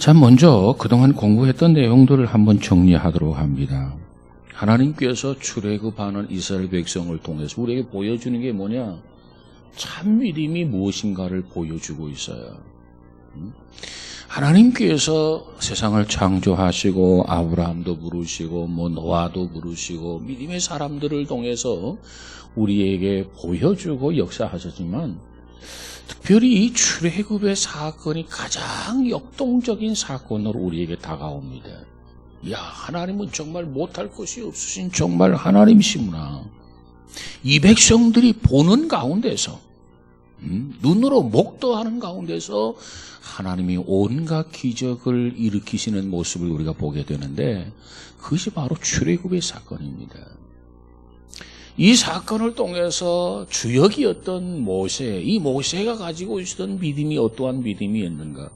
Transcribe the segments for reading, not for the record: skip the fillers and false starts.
자, 먼저 그동안 공부했던 내용들을 한번 정리하도록 합니다. 하나님께서 출애굽하는 이스라엘 백성을 통해서 우리에게 보여주는 게 뭐냐? 참 믿음이 무엇인가를 보여주고 있어요. 하나님께서 세상을 창조하시고 아브라함도 부르시고 노아도 부르시고 믿음의 사람들을 통해서 우리에게 보여주고 역사하셨지만 특별히 이 출애굽의 사건이 가장 역동적인 사건으로 우리에게 다가옵니다. 야, 하나님은 정말 못할 것이 없으신 정말 하나님이시구나. 이 백성들이 보는 가운데서 눈으로 목도하는 가운데서 하나님이 온갖 기적을 일으키시는 모습을 우리가 보게 되는데 그것이 바로 출애굽의 사건입니다. 이 사건을 통해서 주역이었던 모세, 이 모세가 가지고 있었던 믿음이 어떠한 믿음이었는가?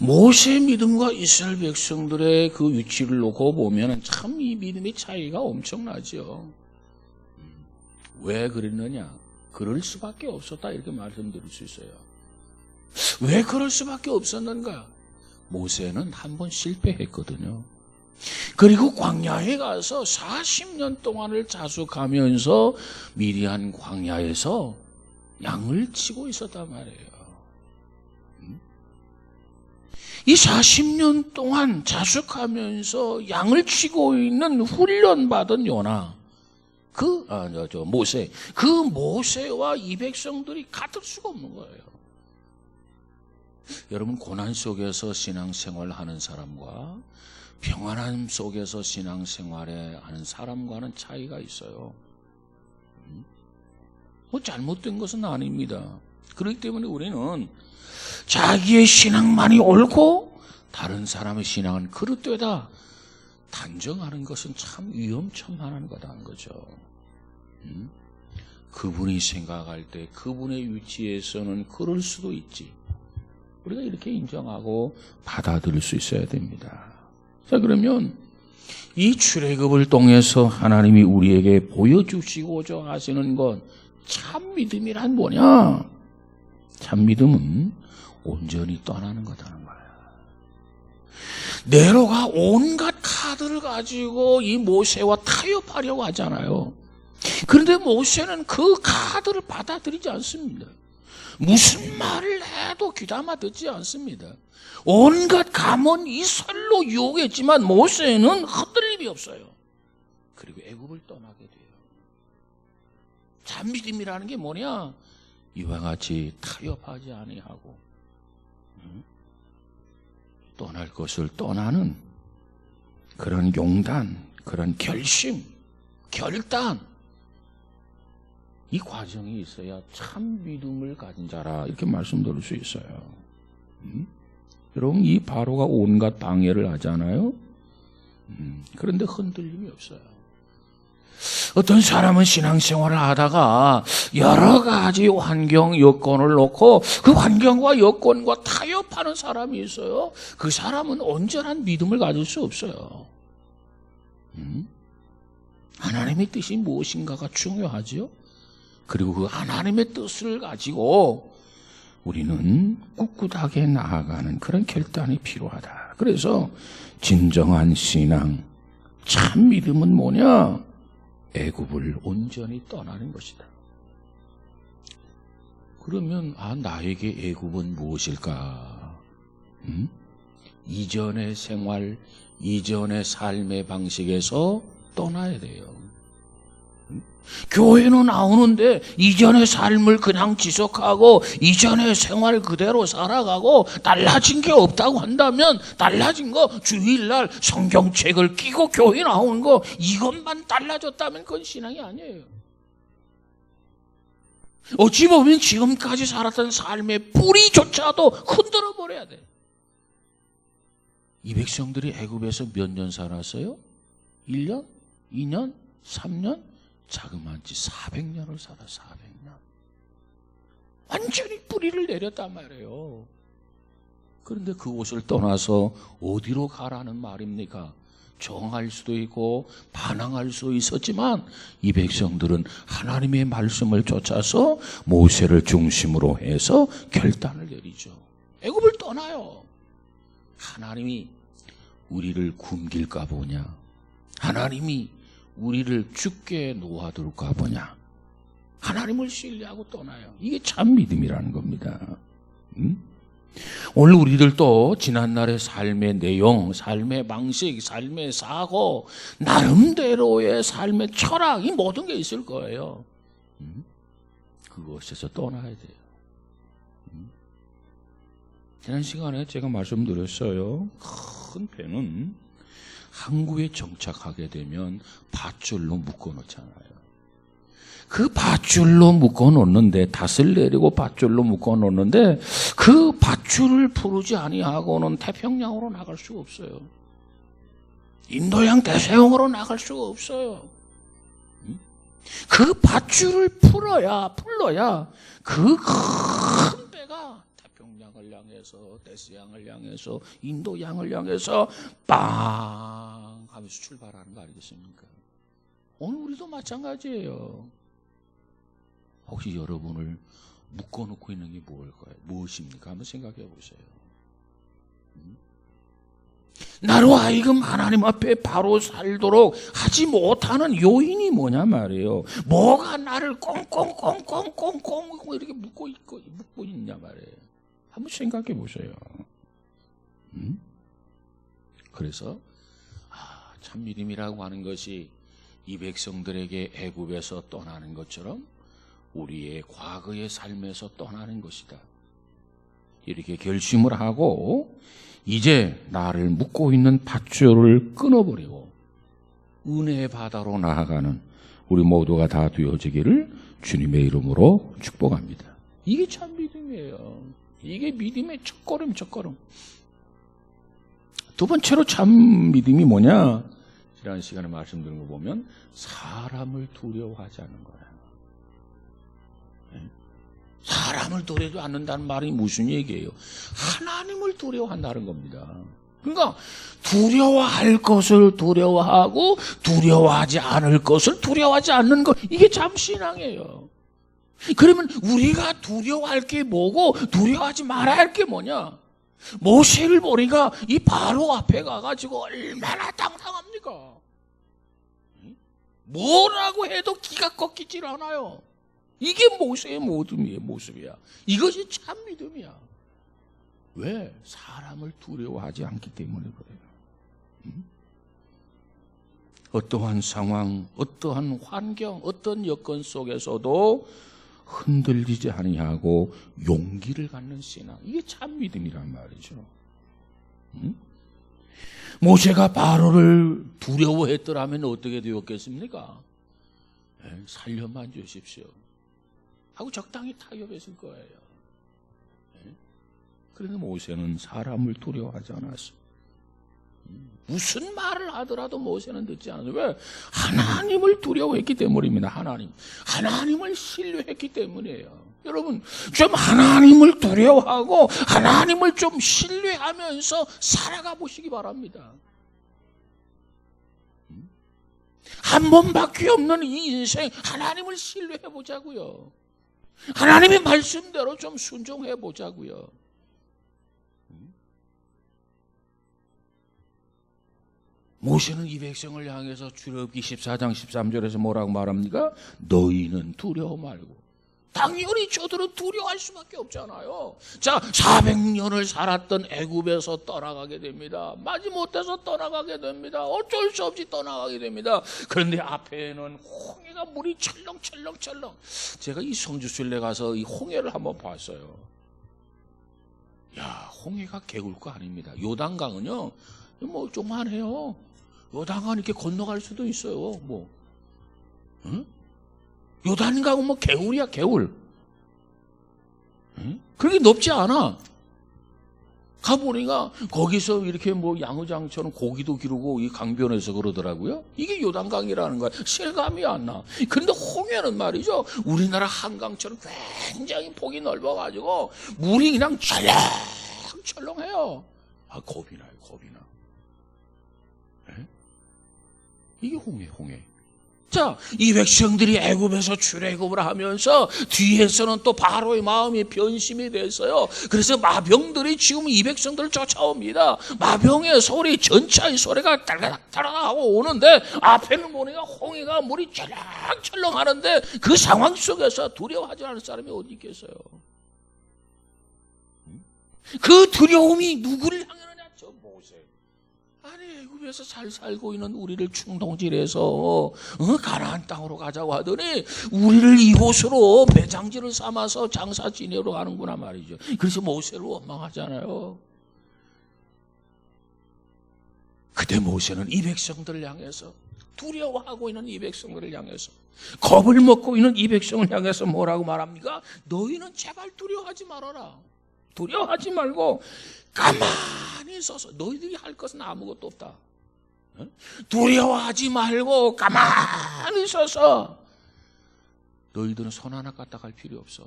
모세의 믿음과 이스라엘 백성들의 그 위치를 놓고 보면 참 이 믿음의 차이가 엄청나죠. 왜 그랬느냐? 그럴 수밖에 없었다 이렇게 말씀드릴 수 있어요. 왜 그럴 수밖에 없었는가? 모세는 한 번 실패했거든요. 그리고 광야에 가서 40년 동안을 자숙하면서 미디안 광야에서 양을 치고 있었단 말이에요. 이 40년 동안 자숙하면서 양을 치고 있는 훈련받은 요나, 모세, 그 모세와 이 백성들이 같을 수가 없는 거예요. 여러분, 고난 속에서 신앙생활을 하는 사람과 평안함 속에서 신앙생활을 하는 사람과는 차이가 있어요. 잘못된 것은 아닙니다. 그렇기 때문에 우리는 자기의 신앙만이 옳고 다른 사람의 신앙은 그릇되다 단정하는 것은 참 위험천만한 거다는 거죠. 그분이 생각할 때 그분의 위치에서는 그럴 수도 있지. 우리가 이렇게 인정하고 받아들일 수 있어야 됩니다. 자, 그러면 이 출애굽을 통해서 하나님이 우리에게 보여주시고자 하시는 것, 참 믿음이란 뭐냐? 참 믿음은 온전히 떠나는 거다는 거예요. 네로가 온갖 카드를 가지고 이 모세와 타협하려고 하잖아요. 그런데 모세는 그 카드를 받아들이지 않습니다. 무슨 말을 해도 귀담아 듣지 않습니다. 온갖 감언 이설로 유혹했지만 모세는 흔들림이 없어요. 그리고 애굽을 떠나게 돼요. 참 믿음이라는 게 뭐냐? 이와 같이 타협하지 아니하고 떠날 것을 떠나는 그런 용단, 그런 결심, 결단, 이 과정이 있어야 참 믿음을 가진 자라 이렇게 말씀드릴 수 있어요. 여러분, 이 바로가 온갖 방해를 하잖아요. 그런데 흔들림이 없어요. 어떤 사람은 신앙생활을 하다가 여러 가지 환경 여건을 놓고 그 환경과 여건과 타협하는 사람이 있어요. 그 사람은 온전한 믿음을 가질 수 없어요. 하나님의 뜻이 무엇인가가 중요하죠. 그리고 그 하나님의 뜻을 가지고 우리는 꿋꿋하게 나아가는 그런 결단이 필요하다. 그래서 진정한 신앙, 참 믿음은 뭐냐? 애굽을 온전히 떠나는 것이다. 그러면 나에게 애굽은 무엇일까? 이전의 생활, 이전의 삶의 방식에서 떠나야 돼요. 교회는 나오는데 이전의 삶을 그냥 지속하고 이전의 생활 그대로 살아가고 달라진 게 없다고 한다면 달라진 거 주일날 성경책을 끼고 교회 나오는 거 이것만 달라졌다면 그건 신앙이 아니에요. 어찌 보면 지금까지 살았던 삶의 뿌리조차도 흔들어 버려야 돼. 이 백성들이 애굽에서 몇 년 살았어요? 1년? 2년? 3년? 자그마치 400년을 살아. 400년. 완전히 뿌리를 내렸단 말이에요. 그런데 그곳을 떠나서 어디로 가라는 말입니까? 정할 수도 있고 반항할 수 있었지만 이 백성들은 하나님의 말씀을 쫓아서 모세를 중심으로 해서 결단을 내리죠. 애굽을 떠나요. 하나님이 우리를 굶길까 보냐? 하나님이 우리를 죽게 놓아둘까 보냐? 하나님을 신뢰하고 떠나요. 이게 참 믿음이라는 겁니다. 오늘 우리들도 지난날의 삶의 내용, 삶의 방식, 삶의 사고, 나름대로의 삶의 철학, 이 모든 게 있을 거예요. 그것에서 떠나야 돼요. 지난 시간에 제가 말씀드렸어요. 큰 배는 항구에 정착하게 되면 밧줄로 묶어놓잖아요. 그 밧줄로 묶어놓는데, 닷을 내리고 밧줄로 묶어놓는데 그 밧줄을 풀지 아니하고는 태평양으로 나갈 수가 없어요. 인도양 대서양으로 나갈 수가 없어요. 그 밧줄을 풀어야 그 큰 배가 태평양을 향해서, 대서양을 향해서, 인도양을 향해서 빵 하면서 출발하는 거 아니겠습니까? 오늘 우리도 마찬가지예요. 혹시 여러분을 묶어놓고 있는 게 뭘까요? 무엇입니까? 한번 생각해 보세요. 나로 하여금 하나님 앞에 바로 살도록 하지 못하는 요인이 뭐냐 말이에요. 뭐가 나를 꽁꽁꽁꽁꽁꽁 이렇게 묶고 있냐 말이에요. 한번 생각해 보세요. 그래서 참 믿음이라고 하는 것이 이 백성들에게 애굽에서 떠나는 것처럼 우리의 과거의 삶에서 떠나는 것이다. 이렇게 결심을 하고 이제 나를 묶고 있는 밧줄을 끊어버리고 은혜의 바다로 나아가는 우리 모두가 다 되어지기를 주님의 이름으로 축복합니다. 이게 참 믿음이에요. 이게 믿음의 첫걸음. 두 번째로 참 믿음이 뭐냐? 지난 시간에 말씀드린 거 보면 사람을 두려워하지 않는 거예요. 사람을 두려워하지 않는다는 말이 무슨 얘기예요? 하나님을 두려워한다는 겁니다. 그러니까 두려워할 것을 두려워하고 두려워하지 않을 것을 두려워하지 않는 것, 이게 참 신앙이에요. 그러면 우리가 두려워할 게 뭐고 두려워하지 말아야 할 게 뭐냐? 모세를 보니까 이 바로 앞에 가가지고 얼마나 당당합니까? 뭐라고 해도 기가 꺾이질 않아요. 이게 모세의 모습이야. 이것이 참 믿음이야. 왜? 사람을 두려워하지 않기 때문에 그래요. 어떠한 상황, 어떠한 환경, 어떤 여건 속에서도 흔들리지 아니하고 용기를 갖는 신앙, 이게 참 믿음이란 말이죠. 모세가 바로를 두려워했더라면 어떻게 되었겠습니까? 살려만 주십시오 하고 적당히 타협했을 거예요. 그런데 모세는 사람을 두려워하지 않았어요. 무슨 말을 하더라도 모세는 듣지 않았어요. 왜? 하나님을 두려워했기 때문입니다. 하나님을 신뢰했기 때문이에요. 여러분, 좀 하나님을 두려워하고 하나님을 좀 신뢰하면서 살아가 보시기 바랍니다. 한 번밖에 없는 이 인생, 하나님을 신뢰해 보자고요. 하나님의 말씀대로 좀 순종해 보자고요. 모세는 이 백성을 향해서 출애굽기 14장 13절에서 뭐라고 말합니까? 너희는 두려워 말고. 당연히 저들은 두려워할 수밖에 없잖아요. 자, 400년을 살았던 애굽에서 떠나가게 됩니다. 마지못해서 떠나가게 됩니다. 어쩔 수 없이 떠나가게 됩니다. 그런데 앞에는 홍해가 물이 철렁철렁. 제가 이 성주순례 가서 이 홍해를 한번 봤어요. 야, 홍해가 개울 거 아닙니다. 요단강은요, 뭐 조그만해요. 요단강 이렇게 건너갈 수도 있어요. 뭐, 응? 요단강은 뭐 개울이야, 개울. 응? 그렇게 높지 않아. 가보니까 거기서 이렇게 뭐 양어장처럼 고기도 기르고 이 강변에서 그러더라고요. 이게 요단강이라는 거야. 실감이 안 나. 그런데 홍해는 말이죠, 우리나라 한강처럼 굉장히 폭이 넓어가지고 물이 그냥 철렁철렁해요. 아, 겁이 나요, 겁이 나. 에? 이게 홍해. 자, 이 백성들이 애굽에서 출애굽을 하면서 뒤에서는 또 바로의 마음이 변심이 됐어요. 그래서 마병들이 지금 이 백성들을 쫓아옵니다. 마병의 소리, 전차의 소리가 달라달라하고 오는데 앞에는 보니까 홍해가 물이 철렁철렁 하는데 그 상황 속에서 두려워하지 않을 사람이 어디 있겠어요? 그 두려움이 누구를 향하느냐? 저 모세. 아니, 애굽에서 잘 살고 있는 우리를 충동질해서 가나안 땅으로 가자고 하더니 우리를 이곳으로 매장지를 삼아서 장사 지내러 가는구나 말이죠. 그래서 모세를 원망하잖아요. 그때 모세는 이 백성들을 향해서, 두려워하고 있는 이 백성들을 향해서, 겁을 먹고 있는 이 백성을 향해서 뭐라고 말합니까? 너희는 제발 두려워하지 말아라. 두려워하지 말고 가만히 서서, 너희들이 할 것은 아무것도 없다. 두려워하지 말고 가만히 서서, 너희들은 손 하나 까딱할 필요 없어.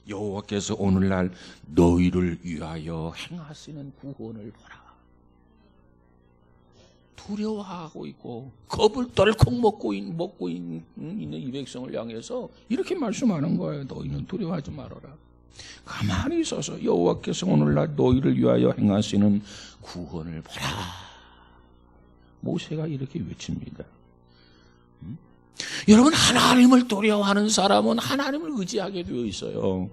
여호와께서 오늘날 너희를 위하여 행하시는 구원을 보라. 두려워하고 있고 겁을 덜컥 먹고 있는 이 백성을 향해서 이렇게 말씀하는 거예요. 너희는 두려워하지 말아라. 가만히 서서 여호와께서 오늘날 너희를 위하여 행하시는 구원을 보라. 모세가 이렇게 외칩니다. 여러분, 하나님을 두려워하는 사람은 하나님을 의지하게 되어 있어요.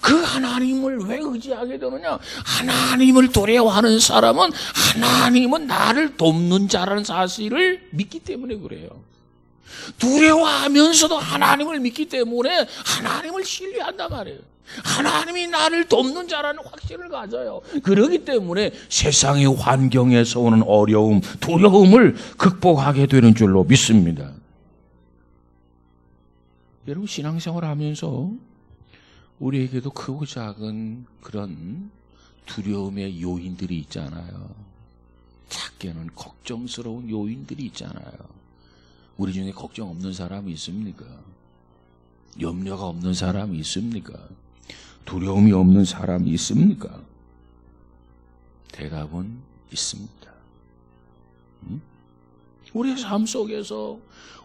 그 하나님을 왜 의지하게 되느냐? 하나님을 두려워하는 사람은 하나님은 나를 돕는 자라는 사실을 믿기 때문에 그래요. 두려워하면서도 하나님을 믿기 때문에 하나님을 신뢰한단 말이에요. 하나님이 나를 돕는 자라는 확신을 가져요. 그렇기 때문에 세상의 환경에서 오는 어려움, 두려움을 극복하게 되는 줄로 믿습니다. 여러분, 신앙생활 하면서 우리에게도 크고 작은 그런 두려움의 요인들이 있잖아요. 작게는 걱정스러운 요인들이 있잖아요. 우리 중에 걱정 없는 사람이 있습니까? 염려가 없는 사람이 있습니까? 두려움이 없는 사람이 있습니까? 대답은 있습니다. 우리의 삶 속에서,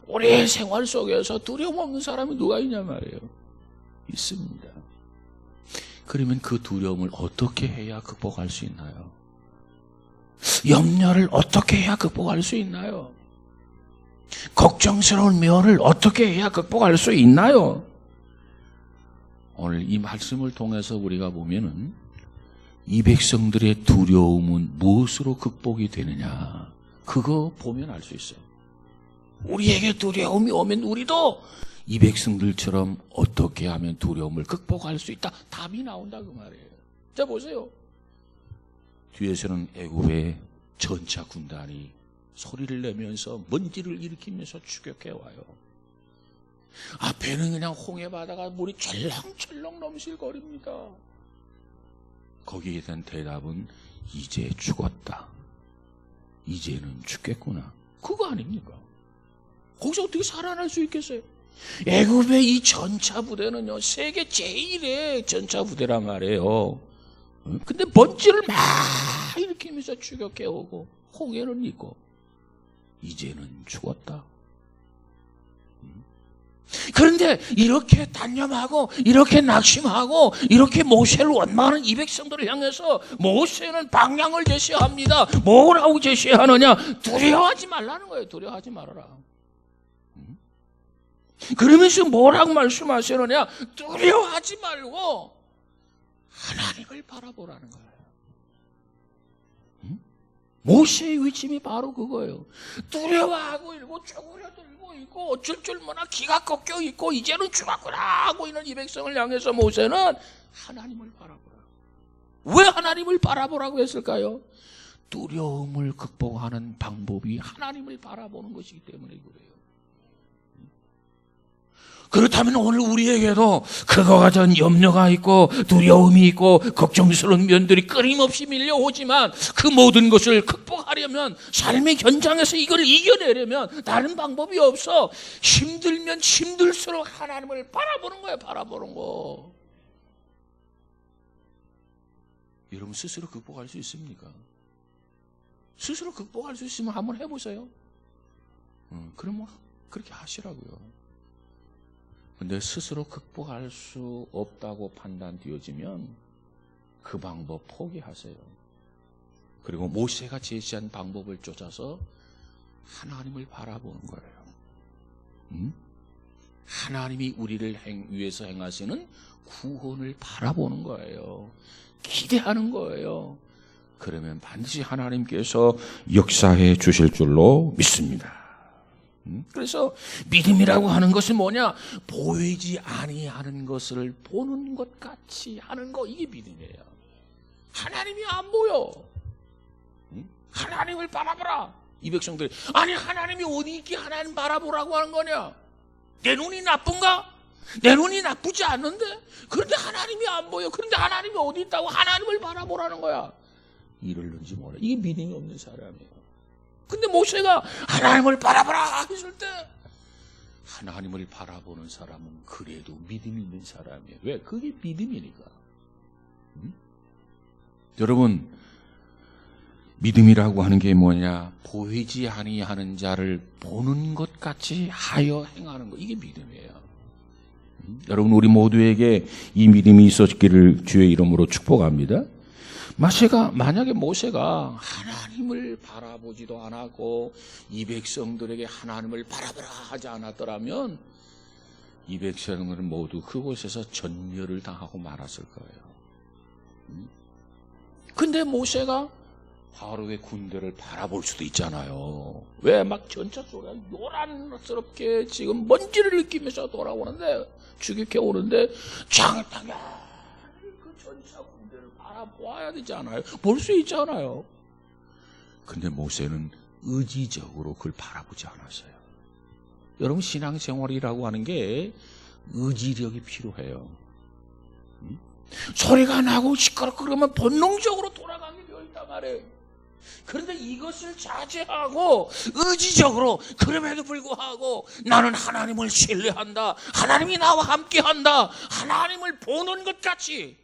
우리의 생활 속에서 두려움 없는 사람이 누가 있냐 말이에요. 있습니다. 그러면 그 두려움을 어떻게 해야 극복할 수 있나요? 염려를 어떻게 해야 극복할 수 있나요? 걱정스러운 면을 어떻게 해야 극복할 수 있나요? 오늘 이 말씀을 통해서 우리가 보면은 이 백성들의 두려움은 무엇으로 극복이 되느냐, 그거 보면 알 수 있어요. 우리에게 두려움이 오면 우리도 이 백성들처럼 어떻게 하면 두려움을 극복할 수 있다, 답이 나온다 그 말이에요. 자, 보세요. 뒤에서는 애굽의 전차 군단이 소리를 내면서 먼지를 일으키면서 추격해 와요. 앞에는 그냥 홍해 바다가 물이 철렁철렁 넘실거립니다. 거기에 대한 대답은 이제 죽었다. 이제는 죽겠구나. 그거 아닙니까? 거기서 어떻게 살아날 수 있겠어요? 애굽의 이 전차 부대는요, 세계 제일의 전차 부대란 말이에요. 근데 먼지를 막 일으키면서 추격해 오고 홍해는 있고 이제는 죽었다. 그런데 이렇게 단념하고 이렇게 낙심하고 이렇게 모세를 원망하는 이 백성들을 향해서 모세는 방향을 제시합니다. 뭐라고 제시하느냐? 두려워하지 말라는 거예요. 두려워하지 말아라. 그러면서 뭐라고 말씀하시느냐? 두려워하지 말고 하나님을 바라보라는 거예요. 모세의 외침이 바로 그거예요. 두려워하고 있고 쪼그려들고 있고 어쩔 줄 모르나 기가 꺾여 있고 이제는 죽었구나 하고 있는 이 백성을 향해서 모세는 하나님을 바라보라. 왜 하나님을 바라보라고 했을까요? 두려움을 극복하는 방법이 하나님을 바라보는 것이기 때문에 그래요. 그렇다면 오늘 우리에게도 그거 같은 염려가 있고 두려움이 있고 걱정스러운 면들이 끊임없이 밀려오지만 그 모든 것을 극복하려면, 삶의 현장에서 이걸 이겨내려면 다른 방법이 없어. 힘들면 힘들수록 하나님을 바라보는 거예요. 바라보는 거. 여러분, 스스로 극복할 수 있습니까? 스스로 극복할 수 있으면 한번 해보세요. 그러면 그렇게 하시라고요. 근데 스스로 극복할 수 없다고 판단되어지면 그 방법 포기하세요. 그리고 모세가 제시한 방법을 쫓아서 하나님을 바라보는 거예요. 하나님이 우리를 위해서 행하시는 구원을 바라보는 거예요. 기대하는 거예요. 그러면 반드시 하나님께서 역사해 주실 줄로 믿습니다. 그래서 믿음이라고 하는 것은 뭐냐? 보이지 아니하는 것을 보는 것 같이 하는 거, 이게 믿음이에요. 하나님이 안 보여. 하나님을 바라보라. 이 백성들이, 아니 하나님이 어디 있기 하나님 바라보라고 하는 거냐? 내 눈이 나쁜가? 내 눈이 나쁘지 않는데? 그런데 하나님이 안 보여. 그런데 하나님이 어디 있다고 하나님을 바라보라는 거야. 이럴는지 몰라. 이게 믿음이 없는 사람이에요. 근데 모세가 하나님을 바라보라 했을 때 하나님을 바라보는 사람은 그래도 믿음이 있는 사람이에요. 왜? 그게 믿음이니까. 여러분, 믿음이라고 하는 게 뭐냐? 보이지 아니하는 자를 보는 것 같이 하여 행하는 거, 이게 믿음이에요. 여러분, 우리 모두에게 이 믿음이 있었기를 주의 이름으로 축복합니다. 만약에 모세가 하나님을 바라보지도 않았고 이 백성들에게 하나님을 바라보라 하지 않았더라면 이 백성들은 모두 그곳에서 전멸을 당하고 말았을 거예요. 근데 모세가 바로의 군대를 바라볼 수도 있잖아요. 왜? 막 전차 소리가 요란스럽게 지금 먼지를 느끼면서 돌아오는데, 추격해 오는데 장당연히 그 전차 군대를 바라보아야 되지 않아요? 볼 수 있잖아요. 근데 모세는 의지적으로 그걸 바라보지 않았어요. 여러분, 신앙생활이라고 하는 게 의지력이 필요해요. 소리가 나고 시끄럽고 그러면 본능적으로 돌아가게 되어 있단 말이에요. 그런데 이것을 자제하고 의지적으로, 그럼에도 불구하고 나는 하나님을 신뢰한다, 하나님이 나와 함께한다, 하나님을 보는 것 같이,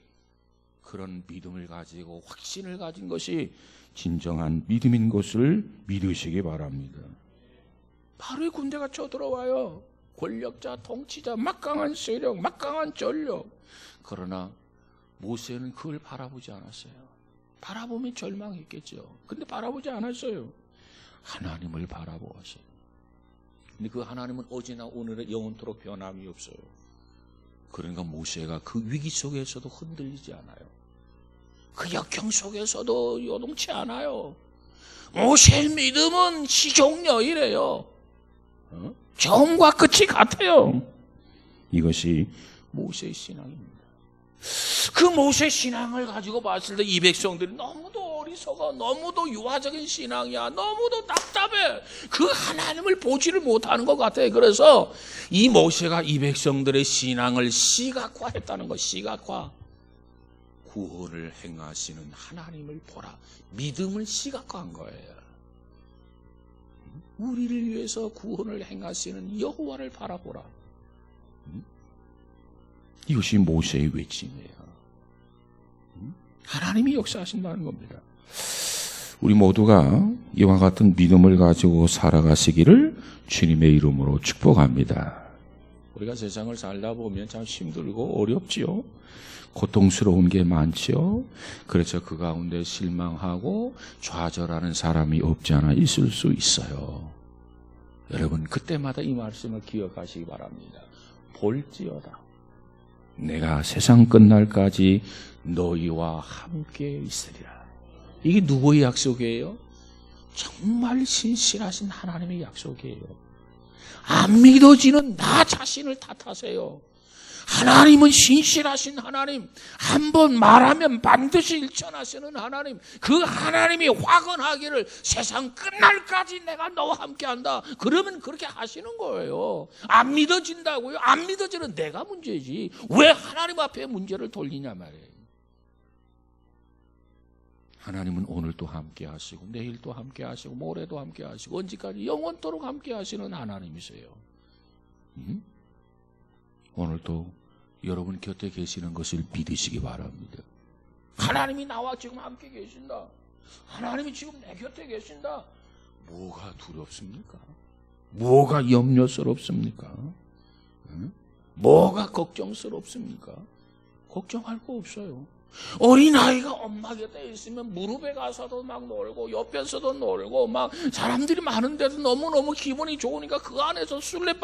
그런 믿음을 가지고 확신을 가진 것이 진정한 믿음인 것을 믿으시기 바랍니다. 바로 군대가 쳐들어와요. 권력자, 통치자, 막강한 세력, 막강한 전력. 그러나 모세는 그걸 바라보지 않았어요. 바라보면 절망했겠죠. 근데 바라보지 않았어요. 하나님을 바라보았어요. 근데 그 하나님은 어제나 오늘은 영원토록 변함이 없어요. 그러니까 모세가 그 위기 속에서도 흔들리지 않아요. 그 역경 속에서도 요동치 않아요. 모세의 믿음은 시종려이래요. 처음과 끝이 같아요. 이것이 모세의 신앙입니다. 그 모세 신앙을 가지고 봤을 때 이 백성들이 너무도 어리석어, 너무도 유아적인 신앙이야, 너무도 답답해. 그 하나님을 보지를 못하는 것 같아요. 그래서 이 모세가 이 백성들의 신앙을 시각화했다는 것. 시각화. 구원을 행하시는 하나님을 보라. 믿음을 시각화한 거예요. 우리를 위해서 구원을 행하시는 여호와를 바라보라. 이것이 모세의 외침이에요. 하나님이 역사하신다는 겁니다. 우리 모두가 이와 같은 믿음을 가지고 살아가시기를 주님의 이름으로 축복합니다. 우리가 세상을 살다 보면 참 힘들고 어렵지요. 고통스러운 게 많지요. 그래서 그 가운데 실망하고 좌절하는 사람이 없지 않아 있을 수 있어요. 여러분, 그때마다 이 말씀을 기억하시기 바랍니다. 볼지어다 내가 세상 끝날까지 너희와 함께 있으리라. 이게 누구의 약속이에요? 정말 신실하신 하나님의 약속이에요. 안 믿어지는 나 자신을 탓하세요. 하나님은 신실하신 하나님, 한번 말하면 반드시 일천하시는 하나님, 그 하나님이 확언하기를 세상 끝날까지 내가 너와 함께한다. 그러면 그렇게 하시는 거예요. 안 믿어진다고요? 안 믿어지는 내가 문제지. 왜 하나님 앞에 문제를 돌리냐 말이에요. 하나님은 오늘도 함께 하시고 내일도 함께 하시고 모레도 함께 하시고 언제까지 영원토록 함께 하시는 하나님이세요. 오늘도 여러분 곁에 계시는 것을 믿으시기 바랍니다. 하나님이 나와 지금 함께 계신다. 하나님이 지금 내 곁에 계신다. 뭐가 두렵습니까? 뭐가 염려스럽습니까? 뭐가 걱정스럽습니까? 걱정할 거 없어요. 어린아이가 엄마 곁에 있으면 무릎에 가서도 막 놀고 옆에서도 놀고 막 사람들이 많은데도 너무너무 기분이 좋으니까 그 안에서 술래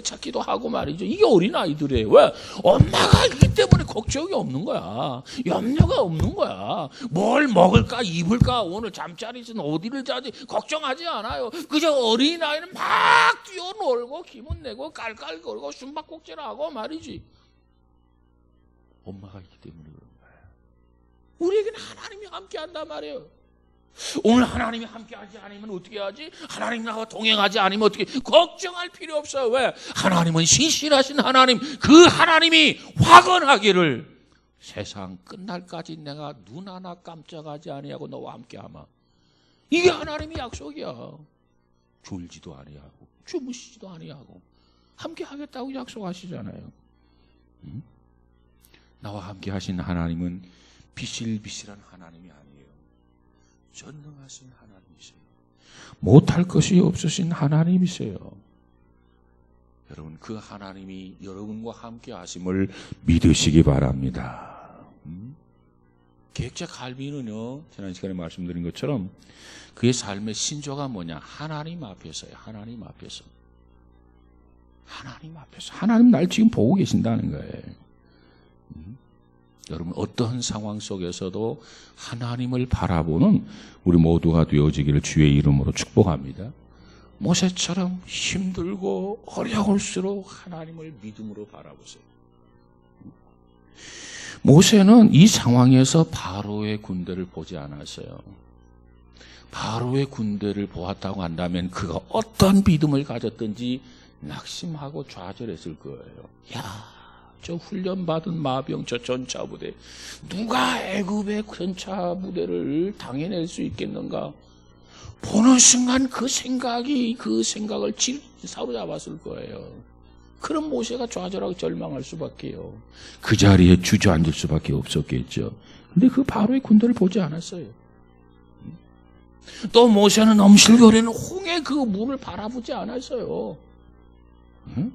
찾기도 하고 말이죠. 이게 어린아이들이에요. 왜? 엄마가 있기 때문에 걱정이 없는 거야. 염려가 없는 거야. 뭘 먹을까 입을까 오늘 잠자리는 어디를 자지 걱정하지 않아요. 그저 어린아이는 막 뛰어놀고 기분 내고 깔깔거리고 숨바꼭질하고 말이지. 엄마가 있기 때문에 그런 거예요. 우리에게는 하나님이 함께한단 말이에요. 오늘 하나님이 함께하지 않으면 어떻게 하지? 하나님 나와 동행하지 않으면 어떻게? 걱정할 필요 없어요. 왜? 하나님은 신실하신 하나님, 그 하나님이 확언하기를 세상 끝날까지 내가 눈 하나 깜짝하지 아니하고 너와 함께하마. 이게 하나님의 약속이야. 졸지도 아니하고 주무시지도 아니하고 함께하겠다고 약속하시잖아요. 응? 나와 함께 하신 하나님은 비실비실한 하나님이 아니에요. 전능하신 하나님이세요. 못할 것이 없으신 하나님이세요. 여러분, 그 하나님이 여러분과 함께 하심을 믿으시기 바랍니다. 계획자 칼빈은요, 지난 시간에 말씀드린 것처럼 그의 삶의 신조가 뭐냐? 하나님 앞에서요. 하나님 앞에서. 하나님 앞에서. 하나님 날 지금 보고 계신다는 거예요. 여러분, 어떠한 상황 속에서도 하나님을 바라보는 우리 모두가 되어지기를 주의 이름으로 축복합니다. 모세처럼 힘들고 어려울수록 하나님을 믿음으로 바라보세요. 모세는 이 상황에서 바로의 군대를 보지 않았어요. 바로의 군대를 보았다고 한다면 그가 어떤 믿음을 가졌든지 낙심하고 좌절했을 거예요. 야, 저 훈련받은 마병 저 전차부대, 누가 애굽의 전차부대를 당해낼 수 있겠는가? 보는 순간 그 생각을 사로잡았을 거예요. 그럼 모세가 좌절하고 절망할 수밖에요. 그 자리에 주저앉을 수밖에 없었겠죠. 근데 그 바로의 군대를 보지 않았어요. 또 모세는 넘실거리는 홍해 그 물을 바라보지 않았어요. 응?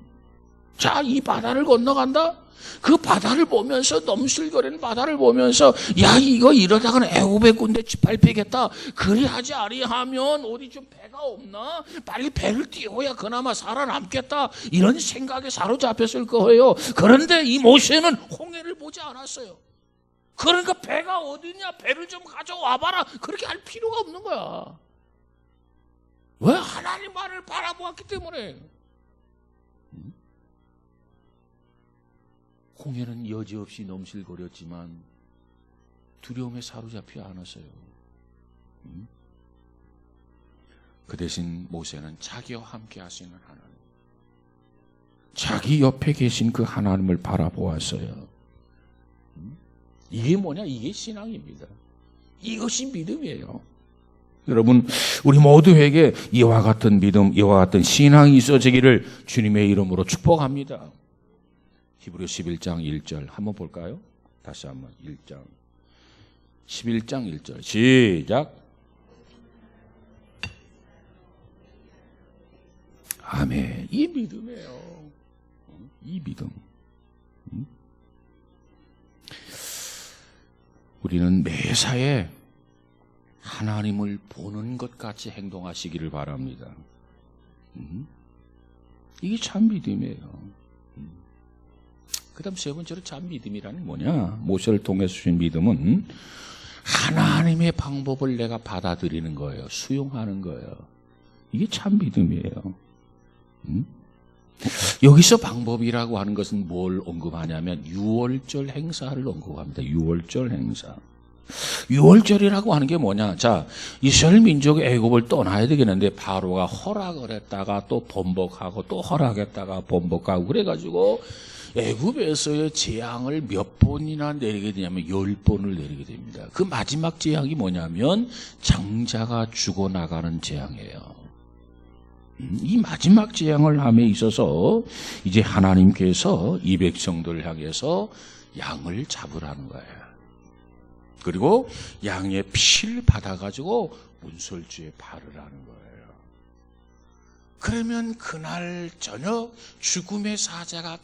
자, 이 바다를 건너간다? 그 바다를 보면서, 넘실거리는 바다를 보면서, 야, 이거 이러다가는 애굽의 군대 짓밟히겠다. 그리하지 아니하면 어디 좀 배가 없나? 빨리 배를 띄워야 그나마 살아남겠다. 이런 생각에 사로잡혔을 거예요. 그런데 이 모세는 홍해를 보지 않았어요. 그러니까 배가 어디냐? 배를 좀 가져와봐라. 그렇게 할 필요가 없는 거야. 왜? 하나님만을 바라보았기 때문에. 홍해는 여지없이 넘실거렸지만 두려움에 사로잡혀 않았어요. 그 대신 모세는 자기와 함께 하시는 하나님, 자기 옆에 계신 그 하나님을 바라보았어요. 이게 뭐냐? 이게 신앙입니다. 이것이 믿음이에요. 여러분, 우리 모두에게 이와 같은 믿음, 이와 같은 신앙이 있어지기를 주님의 이름으로 축복합니다. 히브리 11장 1절 한번 볼까요? 다시 한번 1장 11장 1절 시작. 아멘. 이 믿음이에요. 이 믿음. 우리는 매사에 하나님을 보는 것 같이 행동하시기를 바랍니다. 이게 참 믿음이에요. 그 다음 세 번째로 참 믿음이라는 뭐냐? 모세를 통해서 주신 믿음은 하나님의 방법을 내가 받아들이는 거예요. 수용하는 거예요. 이게 참 믿음이에요. 여기서 방법이라고 하는 것은 뭘 언급하냐면 유월절 행사를 언급합니다. 유월절 행사. 유월절이라고 하는 게 뭐냐? 자, 이스라엘 민족이 애굽을 떠나야 되겠는데 바로가 허락을 했다가 또 번복하고 또 허락했다가 번복하고 그래가지고 애굽에서의 재앙을 몇 번이나 내리게 되냐면 10번을 내리게 됩니다. 그 마지막 재앙이 뭐냐면 장자가 죽어나가는 재앙이에요. 이 마지막 재앙을 함에 있어서 이제 하나님께서 이 백성들을 향해서 양을 잡으라는 거예요. 그리고 양의 피를 받아가지고 문설주에 바르라는 거예요. 그러면 그날 저녁 죽음의 사자가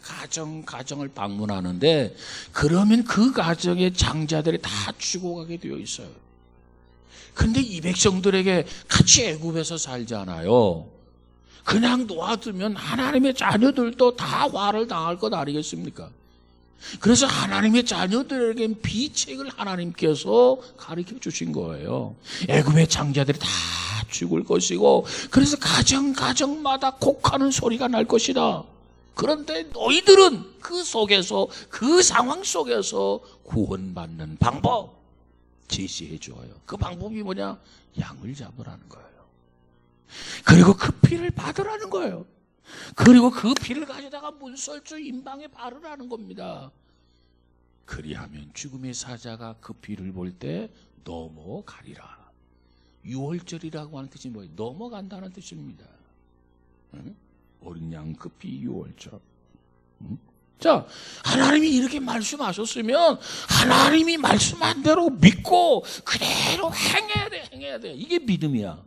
가정을 방문하는데, 그러면 그 가정의 장자들이 다 죽어가게 되어 있어요. 근데 이 백성들에게 같이 애굽에서 살잖아요. 그냥 놓아두면 하나님의 자녀들도 다 화를 당할 것 아니겠습니까? 그래서 하나님의 자녀들에겐 비책을 하나님께서 가르쳐 주신 거예요. 애굽의 장자들이 다 죽을 것이고, 그래서 가정마다 곡하는 소리가 날 것이다. 그런데 너희들은 그 속에서, 그 상황 속에서 구원받는 방법 제시해 줘요. 그 방법이 뭐냐? 양을 잡으라는 거예요. 그리고 그 피를 받으라는 거예요. 그리고 그 피를 가져다가 문설주 임방에 바르라는 겁니다. 그리하면 죽음의 사자가 그 피를 볼 때 넘어가리라. 유월절이라고 하는 뜻이 뭐예요? 넘어간다는 뜻입니다. 응? 어린 양 그 피 유월절. 응? 자, 하나님이 이렇게 말씀하셨으면 하나님이 말씀한 대로 믿고 그대로 행해야 돼. 이게 믿음이야.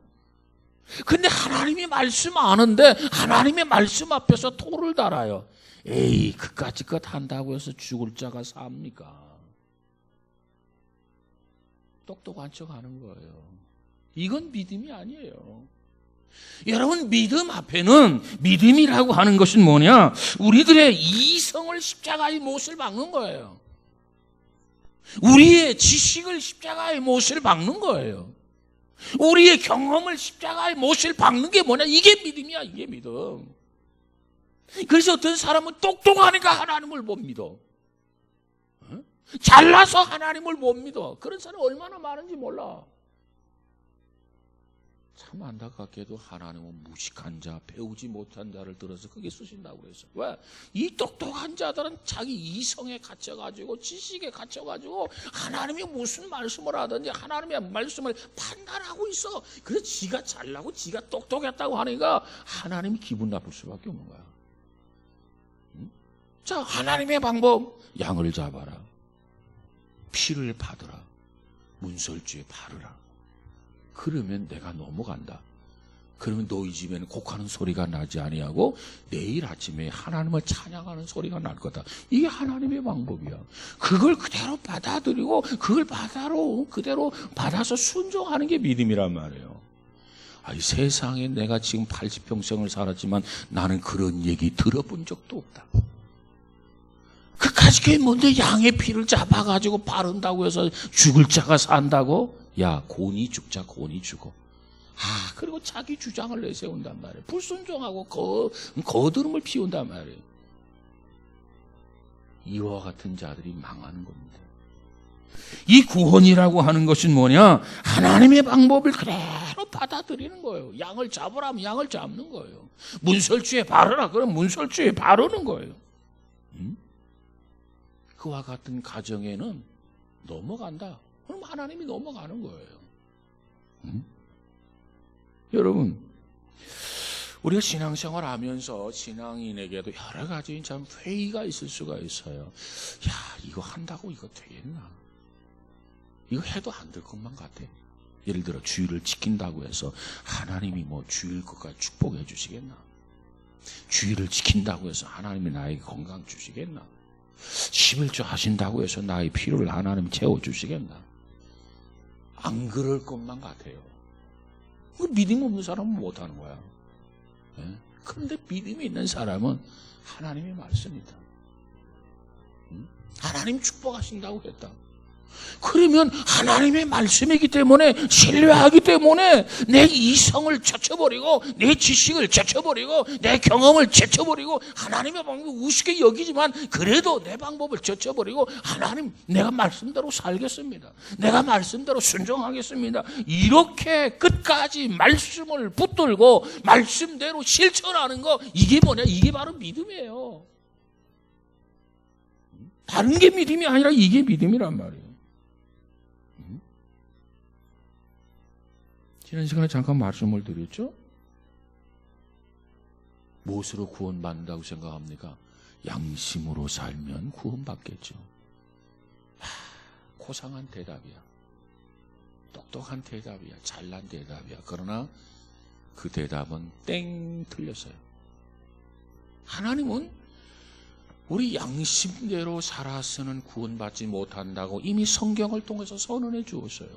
근데 하나님이 말씀 아는데 하나님의 말씀 앞에서 토를 달아요. 에이, 그까짓 것 한다고 해서 죽을 자가 삽니까? 똑똑한 척 하는 거예요. 이건 믿음이 아니에요. 여러분, 믿음 앞에는, 믿음이라고 하는 것은 뭐냐? 우리들의 이성을 십자가의 못을 박는 거예요. 우리의 지식을 십자가의 못을 박는 거예요. 우리의 경험을 십자가의 못을 박는 게 뭐냐? 이게 믿음이야, 이게 믿음. 그래서 어떤 사람은 똑똑하니까 하나님을 못 믿어. 잘나서 하나님을 못 믿어. 그런 사람 얼마나 많은지 몰라. 참 안타깝게도 하나님은 무식한 자, 배우지 못한 자를 들어서 크게 쓰신다고 그랬어요. 왜? 이 똑똑한 자들은 자기 이성에 갇혀가지고, 지식에 갇혀가지고 하나님이 무슨 말씀을 하든지 하나님의 말씀을 판단하고 있어. 그래서 지가 잘나고 지가 똑똑했다고 하니까 하나님이 기분 나쁠 수밖에 없는 거야. 자, 하나님의 방법, 양을 잡아라, 피를 받으라, 문설주에 바르라. 그러면 내가 넘어간다. 그러면 너희 집에는 곡하는 소리가 나지 아니하고 내일 아침에 하나님을 찬양하는 소리가 날 거다. 이게 하나님의 방법이야. 그걸 그대로 받아들이고 그걸 그대로 받아서 순종하는 게 믿음이란 말이에요. 이 세상에 내가 지금 80평생을 살았지만 나는 그런 얘기 들어본 적도 없다. 그까짓 게 뭔데 양의 피를 잡아가지고 바른다고 해서 죽을 자가 산다고? 야, 곤이 죽자, 곤이 죽어. 그리고 자기 주장을 내세운단 말이에요. 불순종하고 거드름을 피운단 말이에요. 이와 같은 자들이 망하는 겁니다. 이 구원이라고 하는 것은 뭐냐? 하나님의 방법을 그대로 받아들이는 거예요. 양을 잡으라면 양을 잡는 거예요. 문설주에 바르라 그러면 문설주에 바르는 거예요. 그와 같은 가정에는 넘어간다. 그럼 하나님이 넘어가는 거예요. 여러분, 우리가 신앙생활 하면서 신앙인에게도 여러 가지 참 회의가 있을 수가 있어요. 야, 이거 한다고 이거 되겠나? 이거 해도 안 될 것만 같아. 예를 들어 주일을 지킨다고 해서 하나님이 뭐 주일 것까지 축복해 주시겠나? 주일을 지킨다고 해서 하나님이 나에게 건강 주시겠나? 11조 하신다고 해서 나의 필요를 하나님 채워주시겠나? 안 그럴 것만 같아요. 믿음 없는 사람은 못하는 거야. 그런데 믿음이 있는 사람은 하나님의 말씀이다. 하나님 축복하신다고 했다. 그러면 하나님의 말씀이기 때문에, 신뢰하기 때문에 내 이성을 제쳐버리고 내 지식을 제쳐버리고 내 경험을 제쳐버리고 하나님의 방법을 우습게 여기지만 그래도 내 방법을 제쳐버리고 하나님, 내가 말씀대로 살겠습니다. 내가 말씀대로 순종하겠습니다. 이렇게 끝까지 말씀을 붙들고 말씀대로 실천하는 거, 이게 뭐냐? 이게 바로 믿음이에요. 다른 게 믿음이 아니라 이게 믿음이란 말이에요. 지난 시간에 잠깐 말씀을 드렸죠? 무엇으로 구원받는다고 생각합니까? 양심으로 살면 구원받겠죠. 고상한 대답이야. 똑똑한 대답이야. 잘난 대답이야. 그러나 그 대답은 땡 틀렸어요. 하나님은 우리 양심대로 살아서는 구원받지 못한다고 이미 성경을 통해서 선언해 주었어요.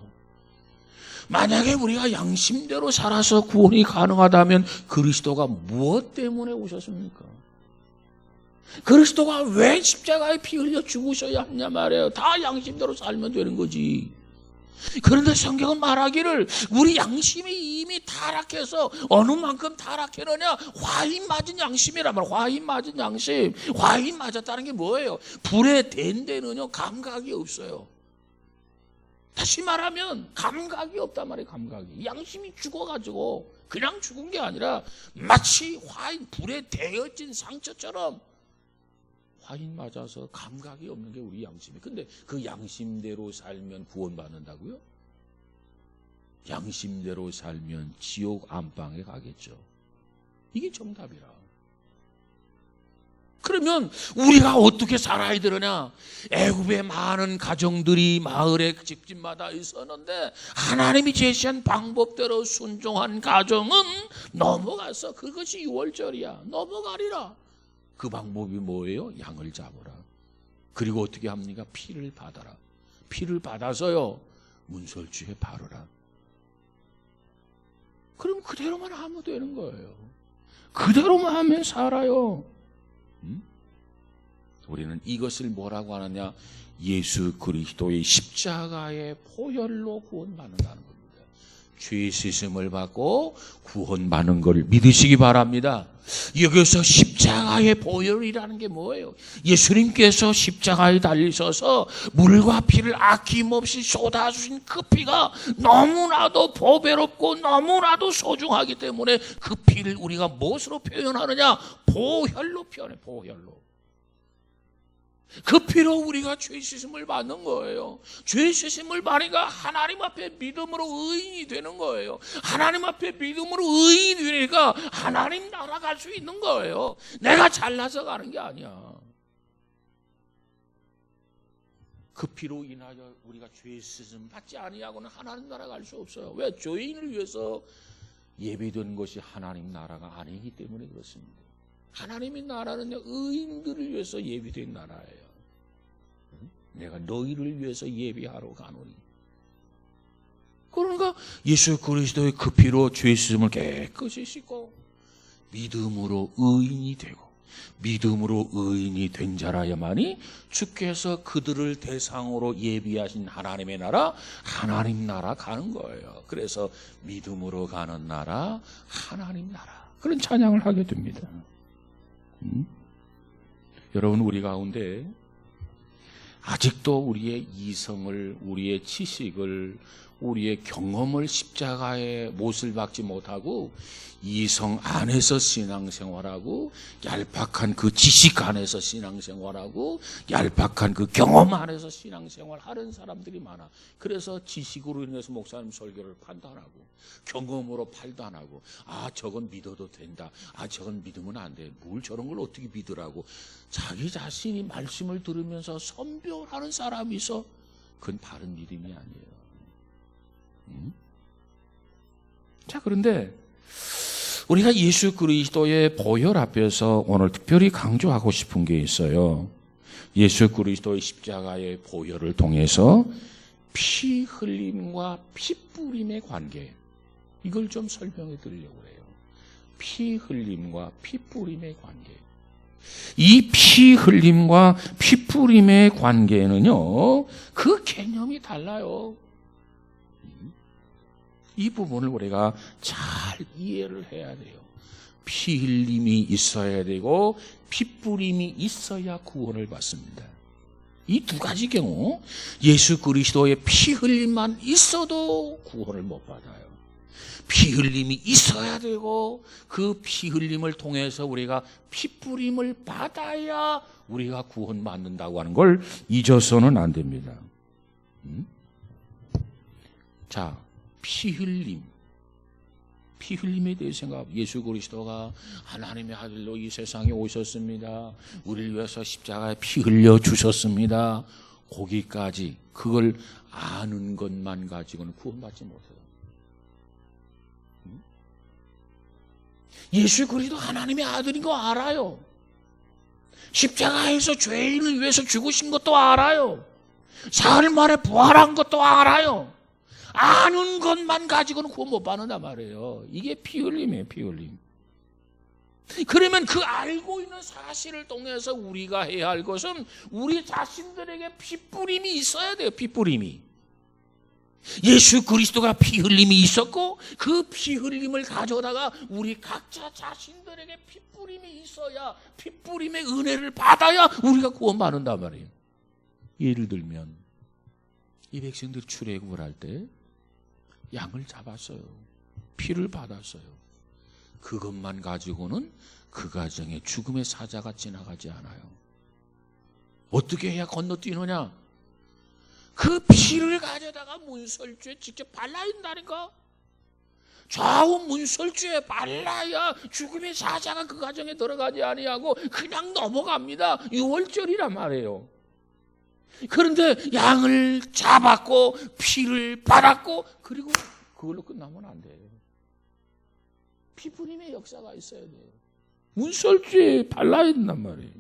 만약에 우리가 양심대로 살아서 구원이 가능하다면 그리스도가 무엇 때문에 오셨습니까? 그리스도가 왜 십자가에 피 흘려 죽으셔야 하냐 말이에요. 다 양심대로 살면 되는 거지. 그런데 성경은 말하기를 우리 양심이 이미 타락해서 어느 만큼 타락했느냐, 화인 맞은 양심이란 말이에요. 화인 맞은 양심. 화인 맞았다는 게 뭐예요? 불에 댄 데는요 감각이 없어요. 다시 말하면 감각이 없단 말이에요. 감각이. 양심이 죽어가지고 그냥 죽은 게 아니라 마치 화인, 불에 데어진 상처처럼 화인 맞아서 감각이 없는 게 우리 양심이. 근데 그 양심대로 살면 구원받는다고요? 양심대로 살면 지옥 안방에 가겠죠. 이게 정답이라. 그러면 우리가 어떻게 살아야 되느냐? 애굽의 많은 가정들이 마을의 집집마다 있었는데 하나님이 제시한 방법대로 순종한 가정은 넘어가서 그것이 6월절이야. 넘어가리라. 그 방법이 뭐예요? 양을 잡으라. 그리고 어떻게 합니까? 피를 받아라. 피를 받아서요 문설주에 바르라. 그럼 그대로만 하면 되는 거예요. 그대로만 하면 살아요. 우리는 이것을 뭐라고 하느냐? 예수 그리스도의 십자가의 보혈로 구원받는다는 겁니다. 죄 씻음을 받고 구원받는 걸 믿으시기 바랍니다. 여기서 십자가의 보혈이라는 게 뭐예요? 예수님께서 십자가에 달리셔서 물과 피를 아낌없이 쏟아주신 그 피가 너무나도 보배롭고 너무나도 소중하기 때문에 그 피를 우리가 무엇으로 표현하느냐? 보혈로 표현해. 보혈로. 그 피로 우리가 죄 씻음을 받는 거예요. 죄 씻음을 받으니까 하나님 앞에 믿음으로 의인이 되는 거예요. 하나님 앞에 믿음으로 의인이 되니까 하나님 나라 갈 수 있는 거예요. 내가 잘나서 가는 게 아니야. 그 피로 인하여 우리가 죄 씻음 받지 아니하고는 하나님 나라 갈 수 없어요. 왜? 죄인을 위해서 예비된 것이 하나님 나라가 아니기 때문에 그렇습니다. 하나님의 나라는 의인들을 위해서 예비된 나라예요. 내가 너희를 위해서 예비하러 가노니. 그러니까 예수 그리스도의 그 피로 죄 씻음을 깨끗이 씻고 믿음으로 의인이 되고 믿음으로 의인이 된 자라야만이 주께서 그들을 대상으로 예비하신 하나님의 나라, 하나님 나라 가는 거예요. 그래서 믿음으로 가는 나라, 하나님 나라. 그런 찬양을 하게 됩니다. 여러분, 우리 가운데 아직도 우리의 이성을, 우리의 지식을, 우리의 경험을 십자가의 못을 박지 못하고 이성 안에서 신앙생활하고 얄팍한 그 지식 안에서 신앙생활하고 얄팍한 그 경험 안에서 신앙생활하는 사람들이 많아. 그래서 지식으로 인해서 목사님 설교를 판단하고 경험으로 판단하고 저건 믿어도 된다. 저건 믿으면 안 돼. 뭘 저런 걸 어떻게 믿으라고. 자기 자신이 말씀을 들으면서 선별하는 사람이 있어. 그건 바른 믿음이 아니에요. 자, 그런데 우리가 예수 그리스도의 보혈 앞에서 오늘 특별히 강조하고 싶은 게 있어요. 예수 그리스도의 십자가의 보혈을 통해서 피 흘림과 피 뿌림의 관계, 이걸 좀 설명해 드리려고 해요. 피 흘림과 피 뿌림의 관계. 이 피 흘림과 피 뿌림의 관계는요, 그 개념이 달라요. 이 부분을 우리가 잘 이해를 해야 돼요. 피 흘림이 있어야 되고 피 뿌림이 있어야 구원을 받습니다. 이 두 가지 경우 예수 그리스도의 피 흘림만 있어도 구원을 못 받아요. 피 흘림이 있어야 되고 그 피 흘림을 통해서 우리가 피 뿌림을 받아야 우리가 구원받는다고 하는 걸 잊어서는 안 됩니다. 자, 피 흘림에 대해 생각. 예수 그리스도가 하나님의 아들로 이 세상에 오셨습니다. 우리를 위해서 십자가에 피 흘려 주셨습니다. 거기까지 그걸 아는 것만 가지고는 구원받지 못해요. 예수 그리스도 하나님의 아들인 거 알아요. 십자가에서 죄인을 위해서 죽으신 것도 알아요. 사흘 만에 부활한 것도 알아요. 아는 것만 가지고는 구원 못 받는단 말이에요. 이게 피 흘림이에요, 피 흘림. 그러면 그 알고 있는 사실을 통해서 우리가 해야 할 것은 우리 자신들에게 피뿌림이 있어야 돼요, 피뿌림이. 예수 그리스도가 피 흘림이 있었고 그 피 흘림을 가져다가 우리 각자 자신들에게 피뿌림이 있어야 피뿌림의 은혜를 받아야 우리가 구원받는단 말이에요. 예를 들면 이 백성들이 출애굽을 할 때 양을 잡았어요. 피를 받았어요. 그것만 가지고는 그 가정에 죽음의 사자가 지나가지 않아요. 어떻게 해야 건너뛰느냐? 그 피를 가져다가 문설주에 직접 발라야 된다니까. 좌우 문설주에 발라야 죽음의 사자가 그 가정에 들어가지 아니하고 그냥 넘어갑니다. 유월절이란 말이에요. 그런데 양을 잡았고 피를 받았고 그리고 그걸로 끝나면 안 돼요. 피부림의 역사가 있어야 돼요. 문설주에 발라야 된단 말이에요.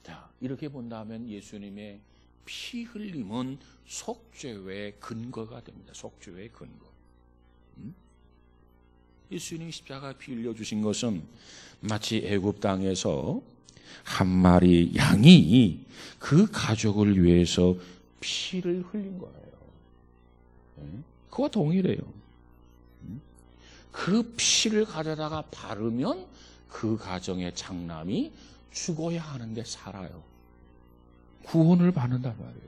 자, 이렇게 본다면 예수님의 피 흘림은 속죄의 근거가 됩니다. 속죄의 근거. 예수님이 십자가에 피 흘려주신 것은 마치 애굽 땅에서 한 마리 양이 그 가족을 위해서 피를 흘린 거예요. 그와 동일해요. 그 피를 가져다가 바르면 그 가정의 장남이 죽어야 하는데 살아요. 구원을 받는단 말이에요.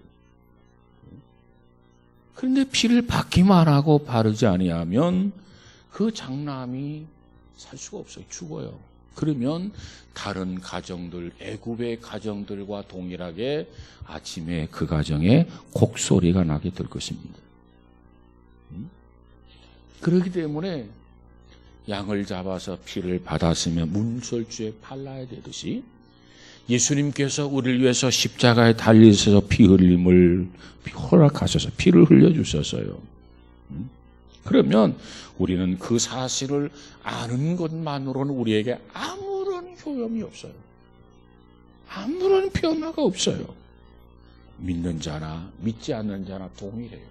그런데 피를 받기만 하고 바르지 아니하면 그 장남이 살 수가 없어요. 죽어요. 그러면 다른 가정들, 애굽의 가정들과 동일하게 아침에 그 가정에 곡소리가 나게 될 것입니다. 그렇기 때문에 양을 잡아서 피를 받았으면 문설주에 발라야 되듯이 예수님께서 우리를 위해서 십자가에 달리셔서 피 흘림을 허락하셔서 피를 흘려주셨어요. 그러면 우리는 그 사실을 아는 것만으로는 우리에게 아무런 효험이 없어요. 아무런 변화가 없어요. 믿는 자나 믿지 않는 자나 동일해요.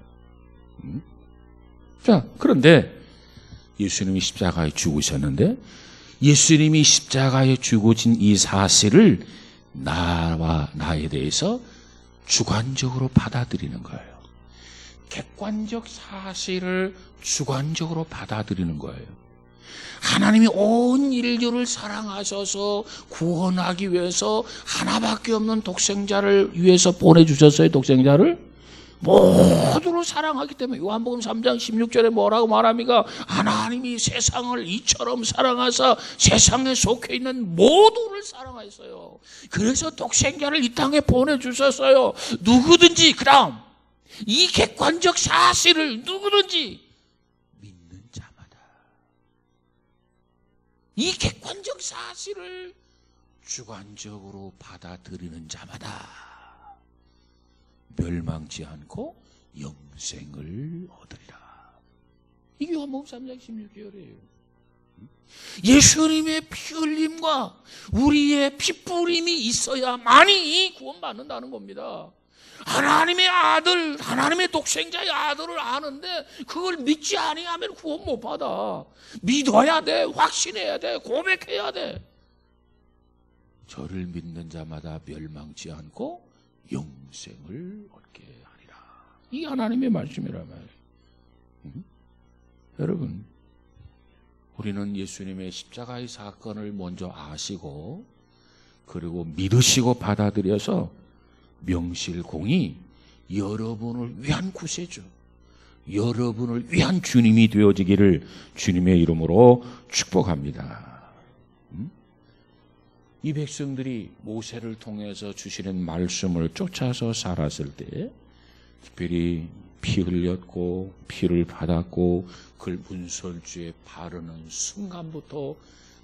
자, 그런데 예수님이 십자가에 죽으셨는데 예수님이 십자가에 죽으신 이 사실을 나와 나에 대해서 주관적으로 받아들이는 거예요. 객관적 사실을 주관적으로 받아들이는 거예요. 하나님이 온 인류를 사랑하셔서 구원하기 위해서 하나밖에 없는 독생자를 위해서 보내주셨어요. 독생자를 모두를 사랑하기 때문에 요한복음 3장 16절에 뭐라고 말합니까? 하나님이 세상을 이처럼 사랑하사 세상에 속해 있는 모두를 사랑하셨어요. 그래서 독생자를 이 땅에 보내주셨어요. 누구든지 그 다음 이 객관적 사실을 누구든지 믿는 자마다 이 객관적 사실을 주관적으로 받아들이는 자마다 멸망치 않고 영생을 얻으리라. 이게 요한복음 3장 16절이에요. 예수님의 피 흘림과 우리의 피뿌림이 있어야만이 구원받는다는 겁니다. 하나님의 아들, 하나님의 독생자의 아들을 아는데 그걸 믿지 아니하면 구원 못 받아. 믿어야 돼, 확신해야 돼, 고백해야 돼. 저를 믿는 자마다 멸망치 않고 영생을 얻게 하리라. 이게 하나님의 말씀이란 말이에요. 여러분, 우리는 예수님의 십자가의 사건을 먼저 아시고 그리고 믿으시고 받아들여서 명실공히 여러분을 위한 구세주, 여러분을 위한 주님이 되어지기를 주님의 이름으로 축복합니다. 이 백성들이 모세를 통해서 주시는 말씀을 쫓아서 살았을 때 특별히 피 흘렸고 피를 받았고 그걸 문설주에 바르는 순간부터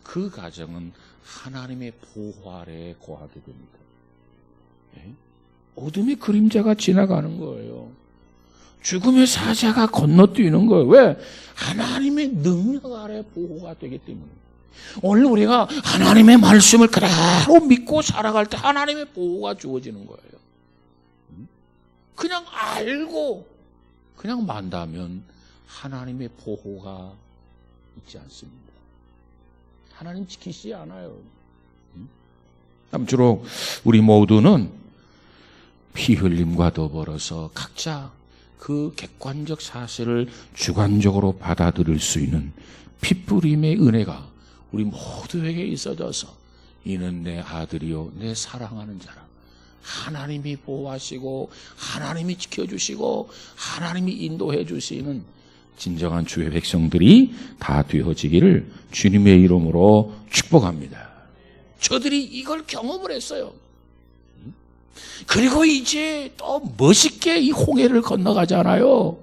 그 가정은 하나님의 보호 아래에 거하게 됩니다. 어둠의 그림자가 지나가는 거예요. 죽음의 사자가 건너뛰는 거예요. 왜? 하나님의 능력 아래 보호가 되기 때문에. 오늘 우리가 하나님의 말씀을 그대로 믿고 살아갈 때 하나님의 보호가 주어지는 거예요. 그냥 알고 그냥 만다면 하나님의 보호가 있지 않습니다. 하나님 지키시지 않아요. 아무쪼록 우리 모두는 피 흘림과 더불어서 각자 그 객관적 사실을 주관적으로 받아들일 수 있는 피뿌림의 은혜가 우리 모두에게 있어져서 이는 내 아들이요 내 사랑하는 자라. 하나님이 보호하시고 하나님이 지켜주시고 하나님이 인도해 주시는 진정한 주의 백성들이 다 되어지기를 주님의 이름으로 축복합니다. 저들이 이걸 경험을 했어요. 그리고 이제 또 멋있게 이 홍해를 건너가잖아요.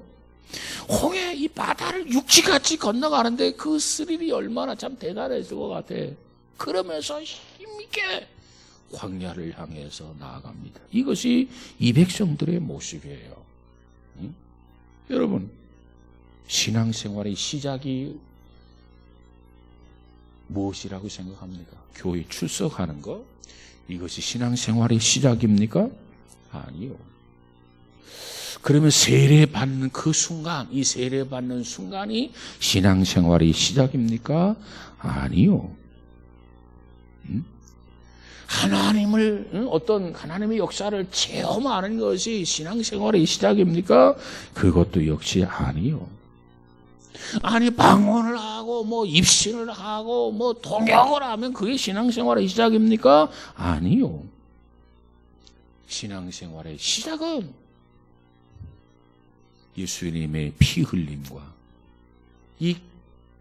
홍해 이 바다를 육지같이 건너가는데 그 스릴이 얼마나 참 대단했을 것 같아. 그러면서 힘있게 광야를 향해서 나아갑니다. 이것이 이 백성들의 모습이에요. 여러분, 신앙생활의 시작이 무엇이라고 생각합니까? 교회 출석하는 거? 이것이 신앙생활의 시작입니까? 아니요. 그러면 세례받는 그 순간, 이 세례받는 순간이 신앙생활의 시작입니까? 아니요. 하나님을, 어떤 하나님의 역사를 체험하는 것이 신앙생활의 시작입니까? 그것도 역시 아니요. 아니, 방언을 하고, 입신을 하고, 동역을 하면 그게 신앙생활의 시작입니까? 아니요. 신앙생활의 시작은 예수님의 피 흘림과 이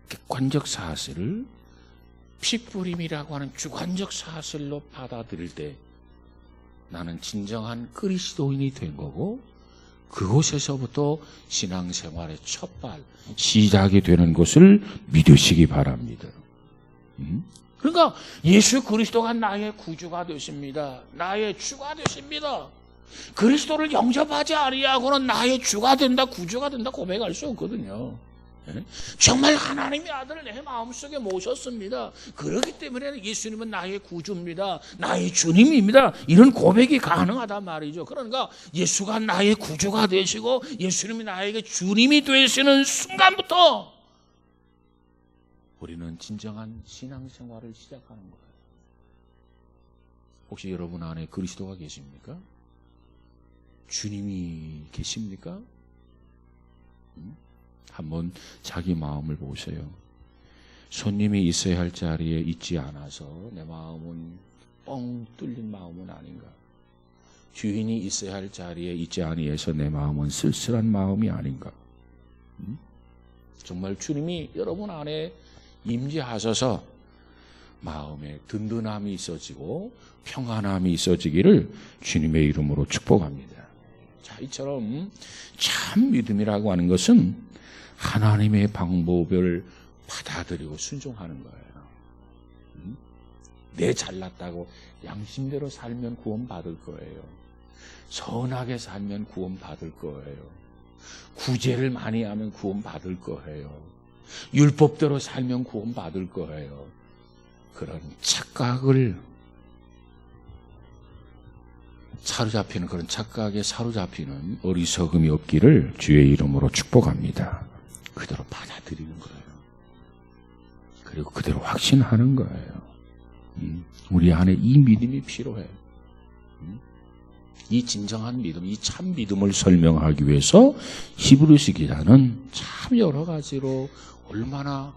객관적 사실을 피뿌림이라고 하는 주관적 사실로 받아들일 때 나는 진정한 그리스도인이 된 거고 그곳에서부터 신앙생활의 첫발 시작이 되는 것을 믿으시기 바랍니다. 그러니까 예수 그리스도가 나의 구주가 되십니다. 나의 주가 되십니다. 그리스도를 영접하지 아니하고는 나의 주가 된다, 구주가 된다 고백할 수 없거든요. 정말 하나님의 아들을 내 마음속에 모셨습니다. 그렇기 때문에 예수님은 나의 구주입니다. 나의 주님입니다. 이런 고백이 가능하단 말이죠. 그러니까 예수가 나의 구주가 되시고 예수님이 나에게 주님이 되시는 순간부터 우리는 진정한 신앙생활을 시작하는 거예요. 혹시 여러분 안에 그리스도가 계십니까? 주님이 계십니까? 한번 자기 마음을 보세요. 손님이 있어야 할 자리에 있지 않아서 내 마음은 뻥 뚫린 마음은 아닌가? 주인이 있어야 할 자리에 있지 아니해서 내 마음은 쓸쓸한 마음이 아닌가? 정말 주님이 여러분 안에 임재하셔서 마음에 든든함이 있어지고 평안함이 있어지기를 주님의 이름으로 축복합니다. 자, 이처럼 참 믿음이라고 하는 것은 하나님의 방법을 받아들이고 순종하는 거예요. 내 잘났다고 양심대로 살면 구원받을 거예요. 선하게 살면 구원받을 거예요. 구제를 많이 하면 구원받을 거예요. 율법대로 살면 구원받을 거예요. 그런 착각을 사로잡히는 그런 착각에 사로잡히는 어리석음이 없기를 주의 이름으로 축복합니다. 그대로 받아들이는 거예요. 그리고 그대로 확신하는 거예요. 우리 안에 이 믿음이 필요해. 이 진정한 믿음, 이 참 믿음을 설명하기 위해서 히브리서 기자는 참 여러 가지로 얼마나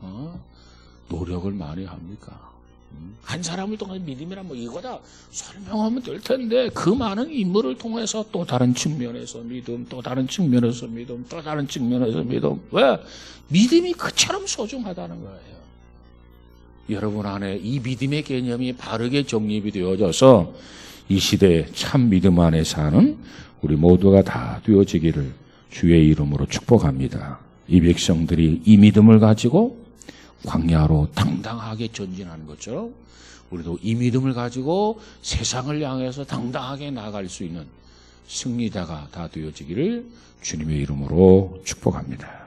노력을 많이 합니까? 한 사람을 통해서 믿음이란 이거다 설명하면 될 텐데 그 많은 인물을 통해서 또 다른 측면에서 믿음, 또 다른 측면에서 믿음, 또 다른 측면에서 믿음. 왜? 믿음이 그처럼 소중하다는 거예요. 여러분 안에 이 믿음의 개념이 바르게 정립이 되어져서 이 시대에 참 믿음 안에 사는 우리 모두가 다 되어지기를 주의 이름으로 축복합니다. 이 백성들이 이 믿음을 가지고 광야로 당당하게 전진하는 것처럼 우리도 이 믿음을 가지고 세상을 향해서 당당하게 나아갈 수 있는 승리자가 다 되어지기를 주님의 이름으로 축복합니다.